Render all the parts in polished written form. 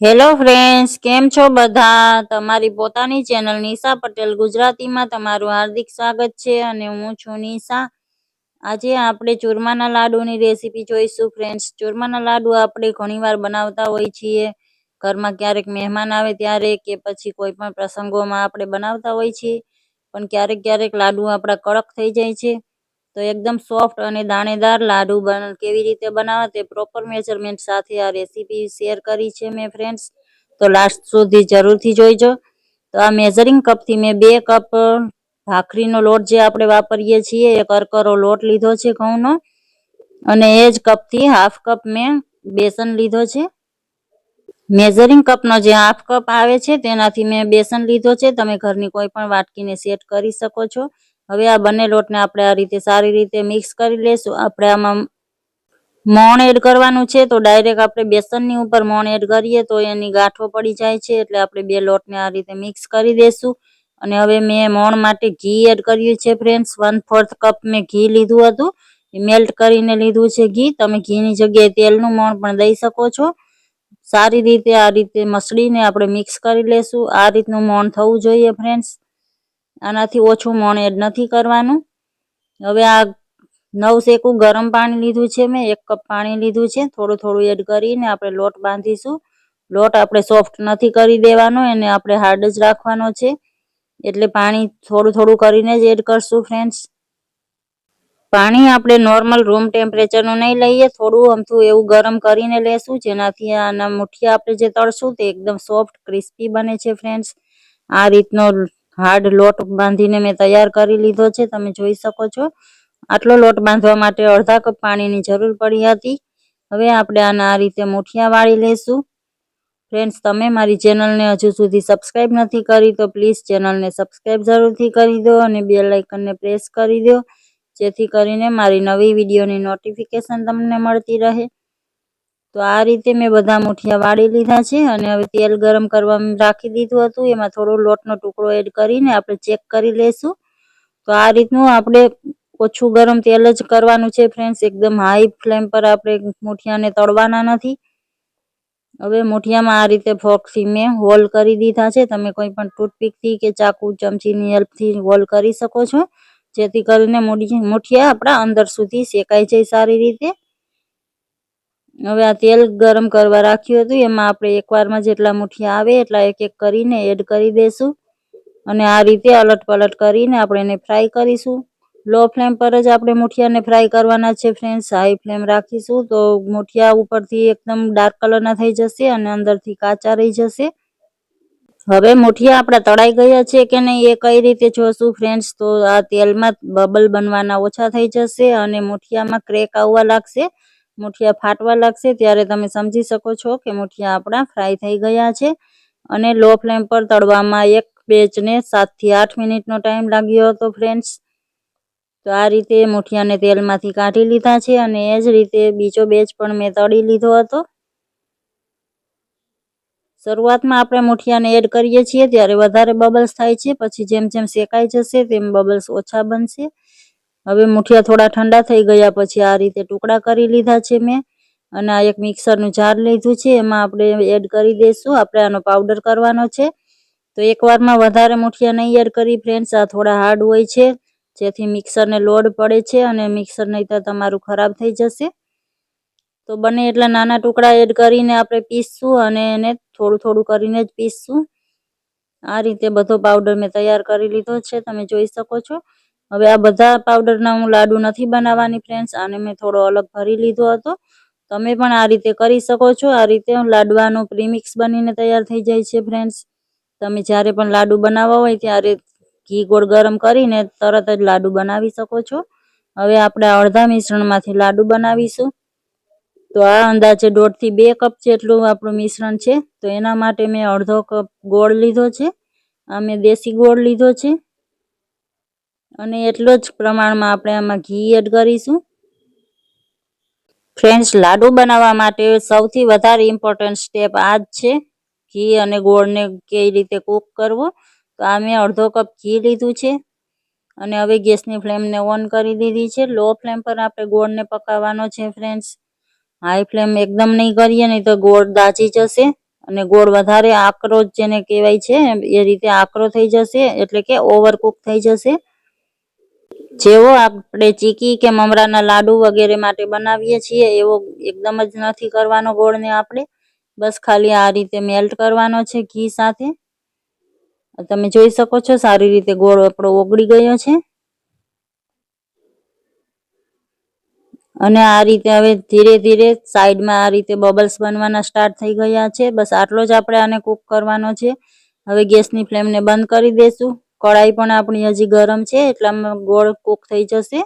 Hello friends, કેમ છો બધા? તમારી પોતાની ચેનલ નિશા પટેલ ગુજરાતીમાં તમારું હાર્દિક સ્વાગત છે અને હું છું નિશા. આજે આપણે ચૂરમાના લાડુની રેસીપી જોઈશું ફ્રેન્ડ્સ. ચૂરમાના લાડુ આપણે ઘણીવાર બનાવતા હોઈએ છીએ. ઘરમાં ક્યારેક મહેમાન આવે ત્યારે કે પછી કોઈ પણ પ્રસંગોમાં આપણે બનાવતા હોઈએ છીએ. પણ ક્યારેક ક્યારેક લાડુ આપણા કડક થઈ જાય છે. તો એકદમ સોફ્ટ અને દાણેદાર લાડુ કેવી રીતે બનાવવા તે પ્રોપર મેજરમેન્ટ સાથે આ રેસીપી શેર કરી છે મેં ફ્રેન્ડ્સ. તો લાસ્ટ સુધી જરૂરથી જોઈજો. તો આ મેઝરિંગ કપથી મેં 2 કપ ભાખરીનો લોટ જે આપણે વાપરીએ છીએ એ કરકરો લોટ લીધો છે ઘઉંનો, અને એ જ કપથી હાફ કપ મેં બેસન લીધો છે. મેઝરિંગ કપનો જે હાફ કપ આવે છે તેનાથી મેં બેસન લીધો છે. તમે ઘરની કોઈ પણ વાટકીને સેટ કરી શકો છો. હવે આ બંને લોટને આપણે આ રીતે સારી રીતે મિક્સ કરી લેશું. આપણે આમાં મોણ એડ કરવાનું છે, તો ડાયરેક્ટ આપણે બેસનની ઉપર મોણ એડ કરીએ તો એની ગાંઠો પડી જાય છે, એટલે આપણે 2 લોટને આ રીતે મિક્સ કરી દેશું. અને હવે મેં મોણ માટે ઘી એડ કર્યું છે ફ્રેન્ડ્સ. 1/4 કપ મેં ઘી લીધું હતું, મેલ્ટ કરીને લીધું છે ઘી. તમે ઘીની જગ્યાએ તેલનું મોણ પણ દઈ શકો છો. સારી રીતે આ રીતે મસળીને આપણે મિક્સ કરી લેશું. આ રીતનું મોણ થવું જોઈએ ફ્રેન્ડ્સ, આનાથી ઓછું મોણ એડ નથી કરવાનું. હવે આ નવશેકું ગરમ પાણી લીધું છે મેં, 1 કપ પાણી લીધું છે. થોડું થોડું એડ કરીને આપણે લોટ બાંધીશું. લોટ આપણે સોફ્ટ નથી કરી દેવાનો, એને આપણે હાર્ડ જ રાખવાનો છે. એટલે પાણી થોડું થોડું કરીને જ એડ કરશું ફ્રેન્ડ્સ. પાણી આપણે નોર્મલ રૂમ ટેમ્પરેચરનું નહીં લઈએ, થોડું અમથું એવું ગરમ કરીને લેશું, જેનાથી આના મુઠિયા આપણે જે તળશું તે એકદમ સોફ્ટ ક્રિસ્પી બને છે ફ્રેન્ડ્સ. આ રીતનો હાર્ડ લોટ બાંધીને મેં તૈયાર કરી લીધો છે, તમે જોઈ શકો છો. આટલો લોટ બાંધવા માટે અડધા કપ પાણીની જરૂર પડી હતી. હવે આપણે આના આ રીતે મુઠિયા વાળી લેશું. ફ્રેન્ડ્સ, તમે મારી ચેનલને હજુ સુધી સબસ્ક્રાઈબ નથી કરી તો પ્લીઝ ચેનલને સબસ્ક્રાઈબ જરૂરથી કરી દો અને બેલ આઇકનને પ્રેસ કરી દો, જેથી કરીને મારી નવી વિડીયોની નોટિફિકેશન તમને મળતી રહે. તો આ રીતે મેં બધા મુઠિયા વાળી લીધા છે અને હવે તેલ ગરમ કરવા રાખી દીધું હતું. એમાં થોડો લોટનો ટુકડો એડ કરીને આપણે ચેક કરી લેશું. તો આ રીતનું આપણે ઓછું ગરમ તેલ જ કરવાનું છે ફ્રેન્ડ્સ. એકદમ હાઈ ફ્લેમ પર આપણે મુઠિયાને તળવાના નથી. હવે મુઠિયામાં આ રીતે ફોર્કથી મેં હોલ કરી દીધા છે. તમે કોઈ પણ ટૂથપીકથી કે ચાકુ ચમચીની હેલ્પથી હોલ કરી શકો છો, જેથી કરીને મુઠિયા આપણા અંદર સુધી શેકાઈ જાય સારી રીતે. હવે આ તેલ ગરમ કરવા રાખ્યું હતું, એમાં આપણે એકવારમાં જેટલા મુઠિયા આવે એટલા એક એક કરીને એડ કરી દેશું. અને આ રીતે અલટ પલટ કરીને આપણે એને ફ્રાય કરીશું. લો ફ્લેમ પર જ આપણે મુઠિયાને ફ્રાય કરવાના છે ફ્રેન્ડ્સ. હાઈ ફ્લેમ રાખીશું તો મુઠિયા ઉપરથી એકદમ ડાર્ક કલરના થઈ જશે અને અંદરથી કાચા રહી જશે. હવે મુઠિયા આપણા તળાઈ ગયા છે કે નહીં એ કઈ રીતે જોશું ફ્રેન્ડ્સ? તો આ તેલમાં બબલ બનવાના ઓછા થઈ જશે અને મુઠિયામાં ક્રેક આવવા લાગશે, મુઠિયા ફાટવા લાગશે, ત્યારે તમે સમજી શકો છો કે મુઠિયા આપણા ફ્રાય થઈ ગયા છે. અને લો ફ્લેમ પર તળવામાં એક બેચને 7 થી 8 મિનિટનો ટાઈમ લાગ્યો હતો ફ્રેન્ડ્સ. તો આ રીતે મુઠિયાને તેલમાંથી કાઢી લીધા છે અને એ જ રીતે બીજો બેચ પણ મેં તળી લીધો હતો. શરૂઆતમાં આપણે મુઠિયાને એડ કરીએ છીએ ત્યારે વધારે બબલ્સ થાય છે, પછી જેમ જેમ શેકાઈ જશે તેમ બબલ્સ ઓછા બનશે. હવે મુઠિયા થોડા ઠંડા થઈ ગયા પછી આ રીતે ટુકડા કરી લીધા છે મેં, અને આ એક મિક્સરનું જાર લીધું છે, એમાં આપણે એડ કરી દઈશું. આપણે આનો પાવડર કરવાનો છે. તો એકવારમાં વધારે મુઠિયા નહીં એડ કરી ફ્રેન્ડ્સ, આ થોડા હાર્ડ હોય છે, જેથી મિક્સરને લોડ પડે છે અને મિક્સર નહીંતર તમારું ખરાબ થઈ જશે. તો બને એટલા નાના ટુકડા એડ કરીને આપણે પીસશું અને એને થોડું થોડું કરીને જ પીસશું. આ રીતે બધો પાવડર મેં તૈયાર કરી લીધો છે, તમે જોઈ શકો છો. હવે આ બધા પાવડરના હું લાડુ નથી બનાવવાની ફ્રેન્ડ્સ, આને મેં થોડો અલગ ભરી લીધો હતો. તમે પણ આ રીતે કરી શકો છો. આ રીતે લાડવાનું પ્રીમિક્સ બનીને તૈયાર થઈ જાય છે ફ્રેન્ડ્સ. તમે જ્યારે પણ લાડુ બનાવવા હોય ત્યારે ઘી ગોળ ગરમ કરીને તરત જ લાડુ બનાવી શકો છો. હવે આપણે અડધા મિશ્રણમાંથી લાડુ બનાવીશું. તો આ અંદાજે 1.5 થી 2 કપ જેટલું આપણું મિશ્રણ છે. તો એના માટે મેં અડધો કપ ગોળ લીધો છે. આ મેં દેશી ગોળ લીધો છે અને એટલો જ પ્રમાણમાં આપણે આમાં ઘી એડ કરીશું. ફ્રેન્ડ્સ, લાડુ બનાવવા માટે સૌથી વધારે ઇમ્પોર્ટન્ટ સ્ટેપ આ જ છે, ઘી અને ગોળને કઈ રીતે કૂક કરવો. તો આ મેં અડધો કપ ઘી લીધું છે અને હવે ગેસની ફ્લેમને ઓન કરી દીધી છે. લો ફ્લેમ પર આપણે ગોળને પકાવવાનો છે ફ્રેન્ડ્સ. હાઈ ફ્લેમ એકદમ નહીં કરીએ, નહીં તો ગોળ દાજી જશે અને ગોળ વધારે આકરો જેને કહેવાય છે એ રીતે આકરો થઈ જશે, એટલે કે ઓવરકુક થઈ જશે. જેવો આપણે ચીકી કે મમરાના લાડુ વગેરે માટે બનાવીએ છીએ એવો એકદમ જ નથી કરવાનો ગોળને આપણે. બસ ખાલી આ રીતે મેલ્ટ કરવાનો છે ઘી સાથે. તમે જોઈ શકો છો સારી રીતે ગોળ આપણો ઓગળી ગયો છે. અને આ રીતે હવે ધીરે ધીરે સાઈડમાં આ રીતે બબલ્સ બનવાના સ્ટાર્ટ થઈ ગયા છે. બસ આટલો જ આપણે આને કૂક કરવાનો છે. હવે ગેસની ફ્લેમને બંધ કરી દેશું. કઢાઈ પણ આપણી હજી ગરમ છે એટલામાં ગોળ કૂક થઈ જશે.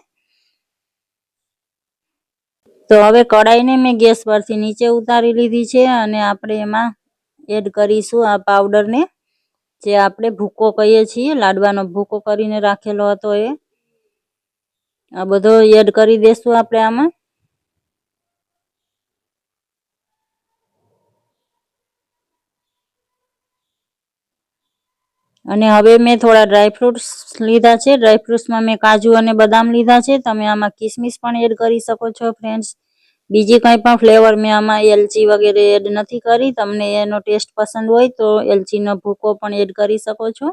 તો હવે કઢાઈને મેં ગેસ પરથી નીચે ઉતારી લીધી છે અને આપણે એમાં એડ કરીશું આ પાવડરને, જે આપણે ભૂકો કહીએ છીએ, લાડવાનો ભૂકો કરીને રાખેલો હતો એ. આ બધો એડ કરી દેશું આપણે આમાં. અને હવે મેં થોડા ડ્રાયફ્રૂટ્સ લીધા છે. ડ્રાયફ્રૂટ્સમાં મેં કાજુ અને બદામ લીધા છે. તમે આમાં કિસમિસ પણ એડ કરી શકો છો ફ્રેન્ડ્સ. બીજી કંઈ પણ ફ્લેવર મેં આમાં એલચી વગેરે એડ નથી કરી. તમને એનો ટેસ્ટ પસંદ હોય તો એલચીનો ભૂકો પણ એડ કરી શકો છો.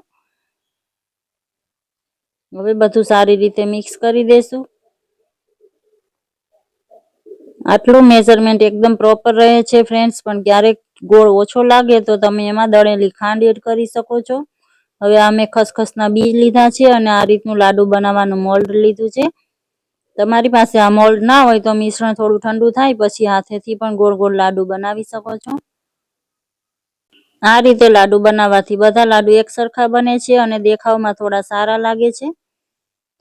હવે બધું સારી રીતે મિક્સ કરી દેશું. આટલું મેઝરમેન્ટ એકદમ પ્રોપર રહે છે ફ્રેન્ડ્સ, પણ ક્યારેક ગોળ ઓછો લાગે તો તમે એમાં દળેલી ખાંડ એડ કરી શકો છો. હવે આ મેં ખસખસના બીજ લીધા છે અને આ રીતનું લાડુ બનાવવાનું મોલ્ડ લીધું છે. તમારી પાસે આ મોલ્ડ ના હોય તો મિશ્રણ થોડું ઠંડુ થાય પછી હાથેથી પણ ગોળ ગોળ લાડુ બનાવી શકો છો. આ રીતે લાડુ બનાવવાથી બધા લાડુ એક સરખા બને છે અને દેખાવમાં થોડા સારા લાગે છે.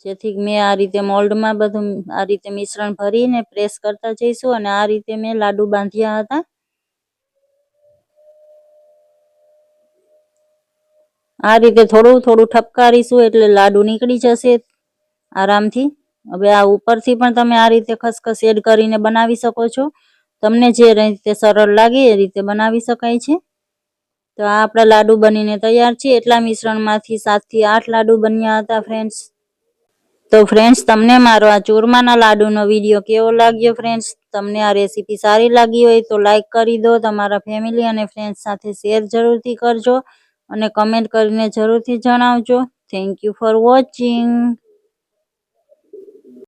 જેથી મેં આ રીતે મોલ્ડમાં બધું આ રીતે મિશ્રણ ભરીને પ્રેસ કરતા જઈશું અને આ રીતે મેં લાડુ બાંધ્યા હતા. આ રીતે થોડું થોડું ઠપકારીશું એટલે લાડુ નીકળી જશે આરામથી. હવે આ ઉપરથી પણ તમે આ રીતે ખસખસ એડ કરીને બનાવી શકો છો. તમને જે રીતે સરળ લાગે એ રીતે બનાવી શકાય છે. તો આ આપણા લાડુ બનીને તૈયાર છે. એટલા મિશ્રણમાંથી 7 થી 8 લાડુ બન્યા હતા ફ્રેન્ડ્સ. તો ફ્રેન્ડ્સ, તમને મારો આ ચૂરમાના લાડુનો વિડીયો કેવો લાગ્યો ફ્રેન્ડ્સ? તમને આ રેસીપી સારી લાગી હોય તો લાઈક કરી દો. તમારા ફેમિલી અને ફ્રેન્ડ્સ સાથે શેર જરૂરથી કરજો અને કમેન્ટ કરીને જરૂરથી જણાવજો. Thank you for watching.